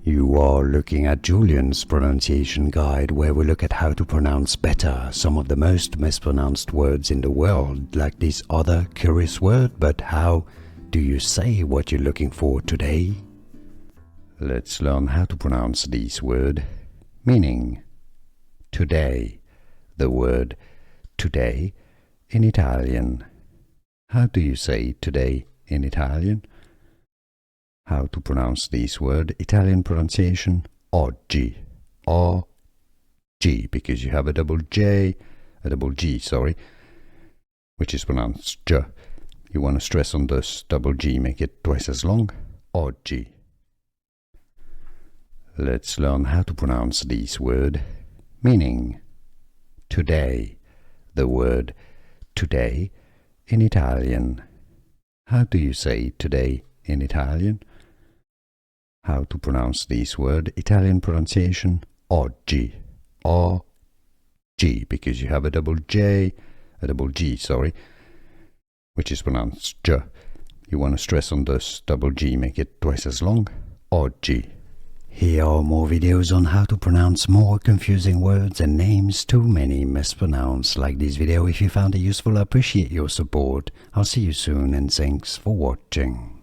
You are looking at Julian's pronunciation guide, where we look at how to pronounce better some of the most mispronounced words in the world, like this other curious word. But how do you say what you're looking for today? Let's learn how to pronounce this word. Meaning today. The word today in Italian. How do you say today in Italian? How to pronounce this word? Italian pronunciation: oggi. O-G, because you have a double G, which is pronounced J. You want to stress on this double G, make it twice as long. Oggi. Let's learn how to pronounce this word. Meaning today. The word today in Italian. How do you say today in Italian? How to pronounce this word? Italian pronunciation: oggi. O-G, because you have a double G, which is pronounced J. You want to stress on this double G, make it twice as long. Oggi. Here are more videos on how to pronounce more confusing words and names too many mispronounced. Like this video if you found it useful. I appreciate your support. I'll see you soon and thanks for watching.